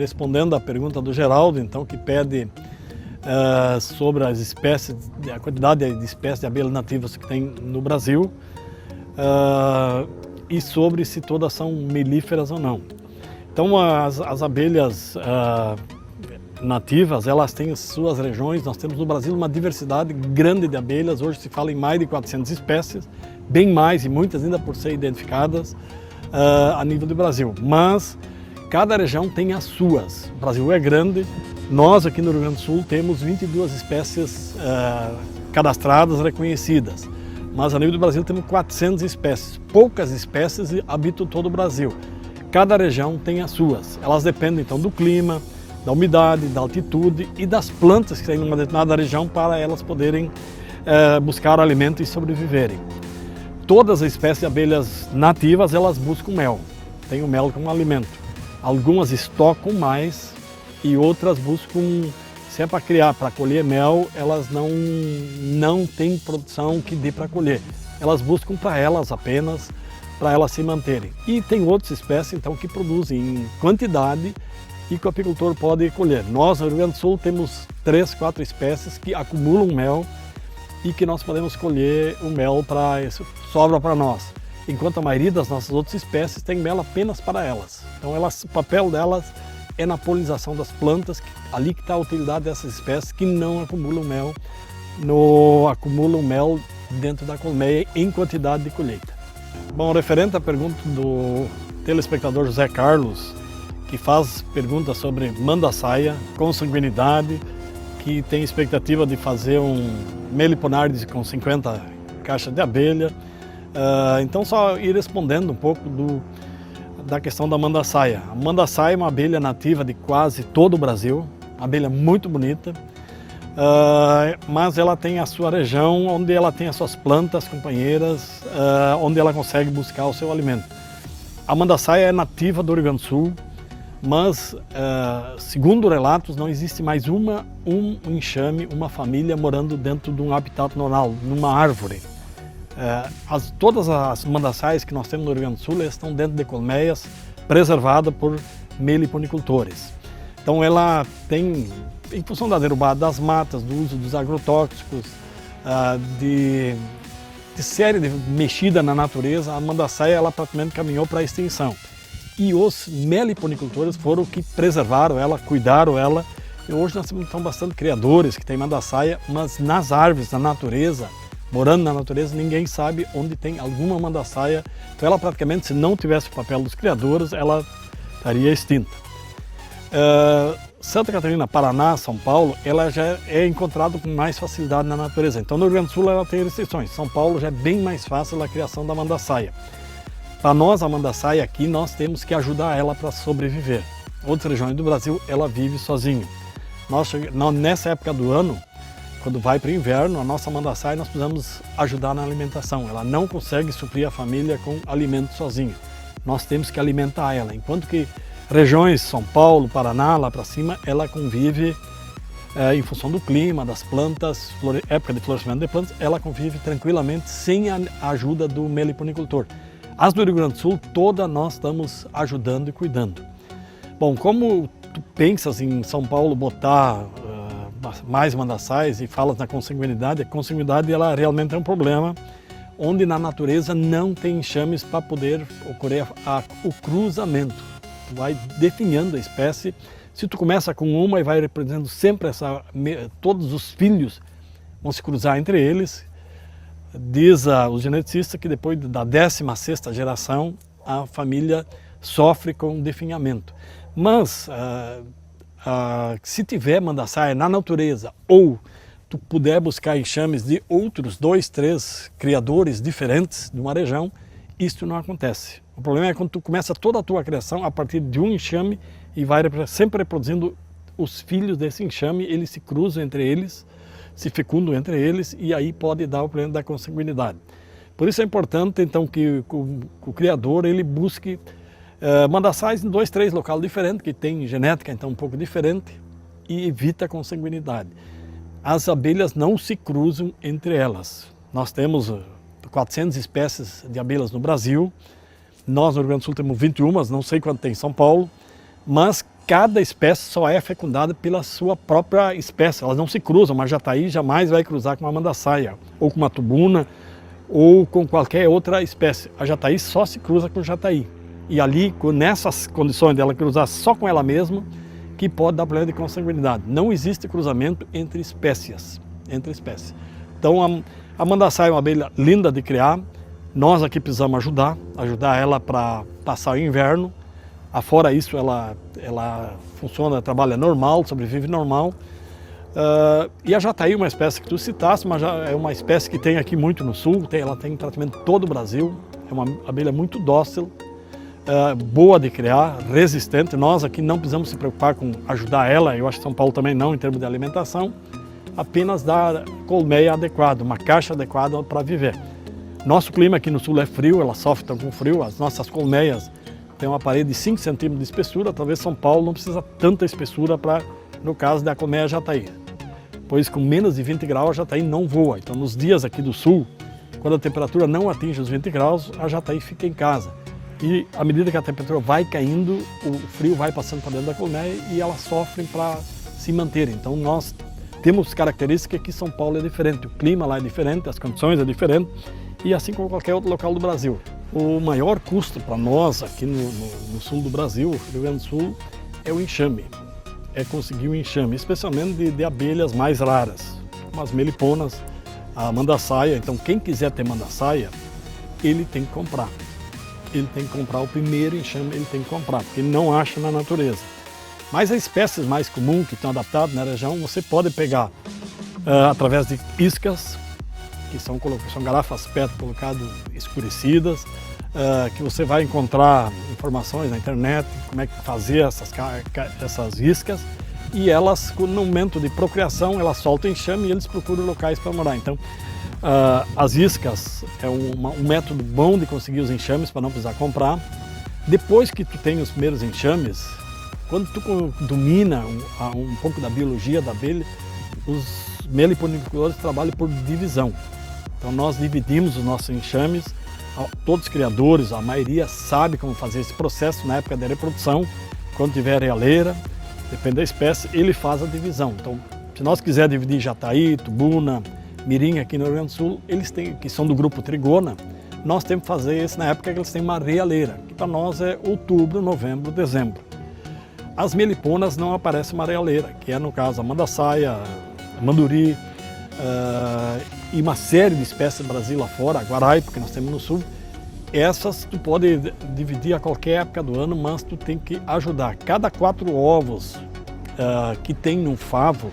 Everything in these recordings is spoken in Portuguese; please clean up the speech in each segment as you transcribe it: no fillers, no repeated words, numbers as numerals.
respondendo à pergunta do Geraldo, então, que pede sobre as espécies, a quantidade de espécies de abelhas nativas que tem no Brasil e sobre se todas são melíferas ou não. Então, as abelhas nativas, elas têm suas regiões. Nós temos no Brasil uma diversidade grande de abelhas. Hoje se fala em mais de 400 espécies, bem mais e muitas ainda por ser identificadas a nível do Brasil. Mas cada região tem as suas. O Brasil é grande. Nós aqui no Rio Grande do Sul temos 22 espécies cadastradas, reconhecidas. Mas a nível do Brasil temos 400 espécies. Poucas espécies habitam todo o Brasil. Cada região tem as suas. Elas dependem então do clima, da umidade, da altitude e das plantas que tem em uma determinada região para elas poderem buscar alimento e sobreviverem. Todas as espécies de abelhas nativas, elas buscam mel, tem o mel como alimento. Algumas estocam mais e outras buscam, se é para criar, para colher mel, elas não têm produção que dê para colher. Elas buscam para elas apenas, para elas se manterem. E tem outras espécies então que produzem em quantidade e que o apicultor pode colher. Nós, no Rio Grande do Sul, temos 3, 4 espécies que acumulam mel e que nós podemos colher o mel sobra para nós. Enquanto a maioria das nossas outras espécies tem mel apenas para elas. Então o papel delas é na polinização das plantas, ali que está a utilidade dessas espécies que não acumulam mel, acumulam mel dentro da colmeia em quantidade de colheita. Bom, referente à pergunta do telespectador José Carlos, que faz perguntas sobre mandaçaia, consanguinidade, que tem expectativa de fazer um meliponardis com 50 caixas de abelha. Então só ir respondendo um pouco da questão da mandaçaia. A mandaçaia é uma abelha nativa de quase todo o Brasil, uma abelha muito bonita, mas ela tem a sua região onde ela tem as suas plantas companheiras, onde ela consegue buscar o seu alimento. A mandaçaia é nativa do Rio Grande do Sul, mas, segundo relatos, não existe mais um enxame, uma família morando dentro de um habitat normal, numa árvore. Todas as mandaçaias que nós temos no Rio Grande do Sul estão dentro de colmeias preservadas por meliponicultores. Então ela tem, em função da derrubada das matas, do uso dos agrotóxicos, de série de mexida na natureza, a mandaçaia ela praticamente caminhou para a extinção. E os meliponicultores foram que preservaram ela, cuidaram ela. E hoje nós temos bastante criadores que têm mandaçaia, mas nas árvores, na natureza, morando na natureza, ninguém sabe onde tem alguma mandaçaia. Então ela praticamente, se não tivesse o papel dos criadores, ela estaria extinta. Santa Catarina, Paraná, São Paulo, ela já é encontrada com mais facilidade na natureza. Então no Rio Grande do Sul ela tem restrições. São Paulo já é bem mais fácil a criação da mandaçaia. Para nós, a mandaçaia aqui, nós temos que ajudar ela para sobreviver. Outras regiões do Brasil, ela vive sozinha. Nessa época do ano, quando vai para o inverno, a nossa mandaçaia nós precisamos ajudar na alimentação. Ela não consegue suprir a família com alimento sozinha. Nós temos que alimentar ela. Enquanto que regiões, São Paulo, Paraná, lá para cima, ela convive em função do clima, das plantas, época de florescimento de plantas, ela convive tranquilamente sem a ajuda do meliponicultor. As do Rio Grande do Sul, todas nós estamos ajudando e cuidando. Bom, como tu pensas em São Paulo botar mais mandaçais e falas na consanguinidade, a consanguinidade ela realmente é um problema, onde na natureza não tem enxames para poder ocorrer o cruzamento. Tu vai definhando a espécie, se tu começa com uma e vai reproduzindo sempre todos os filhos vão se cruzar entre eles. Diz os geneticistas que depois da 16ª geração a família sofre com definhamento. Mas se tiver mandaçaia na natureza ou tu puder buscar enxames de outros 2, 3 criadores diferentes de uma região, isso não acontece. O problema é quando tu começa toda a tua criação a partir de um enxame e vai sempre reproduzindo os filhos desse enxame, eles se cruzam entre eles, se fecundam entre eles e aí pode dar o problema da consanguinidade. Por isso é importante então que o criador ele busque mandaçais em 2, 3 locais diferentes, que tem genética então um pouco diferente e evita a consanguinidade. As abelhas não se cruzam entre elas. Nós temos 400 espécies de abelhas no Brasil, nós no Rio Grande do Sul temos 21, não sei quanto tem em São Paulo, mas cada espécie só é fecundada pela sua própria espécie, elas não se cruzam. Uma jataí jamais vai cruzar com uma mandaçaia, ou com uma tubuna, ou com qualquer outra espécie. A jataí só se cruza com jataí. E ali, nessas condições dela cruzar só com ela mesma, que pode dar problema de consanguinidade. Não existe cruzamento entre espécies. Então a mandaçaia é uma abelha linda de criar. Nós aqui precisamos ajudar ela para passar o inverno. Afora isso, ela funciona, trabalha normal, sobrevive normal. E a jataí é uma espécie que tu citaste, mas é uma espécie que tem aqui muito no sul, ela tem tratamento em todo o Brasil. É uma abelha muito dócil, boa de criar, resistente. Nós aqui não precisamos se preocupar com ajudar ela, eu acho que São Paulo também não, em termos de alimentação. Apenas dar colmeia adequada, uma caixa adequada para viver. Nosso clima aqui no sul é frio, ela sofre com frio, as nossas colmeias têm uma parede de 5 centímetros de espessura, talvez São Paulo não precisa tanta espessura para, no caso da colmeia jataí. Pois com menos de 20 graus a jataí não voa. Então nos dias aqui do sul, quando a temperatura não atinge os 20 graus, a jataí fica em casa. E à medida que a temperatura vai caindo, o frio vai passando para dentro da colmeia e elas sofrem para se manter. Então nós temos características que São Paulo é diferente, o clima lá é diferente, as condições é diferente, e assim como qualquer outro local do Brasil. O maior custo para nós aqui no sul do Brasil, Rio Grande do Sul, é o enxame. É conseguir o enxame, especialmente de abelhas mais raras, como as meliponas, a mandaçaia. Então quem quiser ter mandaçaia, ele tem que comprar. Ele tem que comprar o primeiro enxame, ele tem que comprar, porque ele não acha na natureza. Mas as espécies mais comuns que estão adaptadas na região, você pode pegar através de iscas, que são garrafas PET colocadas escurecidas, que você vai encontrar informações na internet, como é que fazer essas iscas, e elas, no momento de procriação, elas soltam enxame e eles procuram locais para morar. Então, as iscas é um método bom de conseguir os enxames para não precisar comprar. Depois que tu tem os primeiros enxames, quando tu domina um pouco da biologia da abelha, os meliponicultores trabalham por divisão. Então nós dividimos os nossos enxames, todos os criadores, a maioria sabe como fazer esse processo na época da reprodução, quando tiver realeira, depende da espécie, ele faz a divisão. Então, se nós quisermos dividir jataí, tubuna, mirim aqui no Rio Grande do Sul, eles têm, que são do grupo Trigona, nós temos que fazer isso na época que eles têm uma realeira, que para nós é outubro, novembro, dezembro. As meliponas não aparece uma realeira, que é no caso a mandaçaia, a manduri, e uma série de espécies do Brasil lá fora, a guaraipo, que nós temos no sul. Essas tu pode dividir a qualquer época do ano, mas tu tem que ajudar. Cada 4 ovos que tem num favo,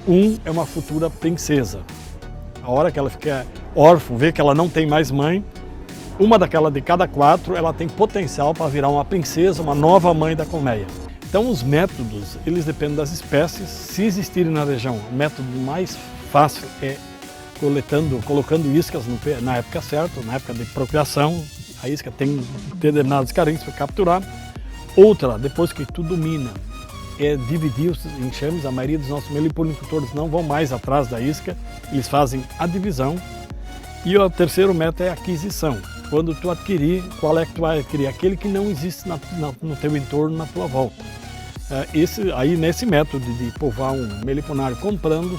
um é uma futura princesa. A hora que ela fica órfã, vê que ela não tem mais mãe, uma de cada 4, ela tem potencial para virar uma princesa, uma nova mãe da colmeia. Então os métodos, eles dependem das espécies. Se existirem na região, o método mais fácil é colocando iscas na época certa, na época de procriação. A isca tem determinadas carências para capturar. Outra, depois que tu domina, é dividir os enxames. A maioria dos nossos meliponicultores não vão mais atrás da isca, eles fazem a divisão. E o terceiro método é a aquisição. Quando tu adquirir, qual é que tu vai adquirir? Aquele que não existe no teu entorno, na tua volta. Nesse método de povoar um meliponário comprando,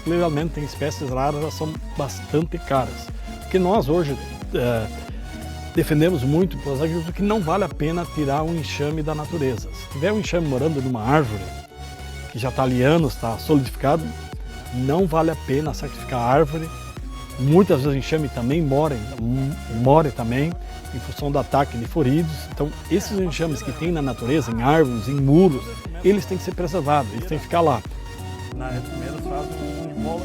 realmente tem espécies raras, elas são bastante caras. Porque nós hoje defendemos muito que não vale a pena tirar um enxame da natureza. Se tiver um enxame morando numa árvore, que já está ali anos, está solidificado, não vale a pena sacrificar a árvore. Muitas vezes o enxame também morre também, em função do ataque de forídeos. Então, esses enxames que tem na natureza, em árvores, em muros, eles têm que ser preservados, eles têm que ficar lá. Primeiro faz um enrolo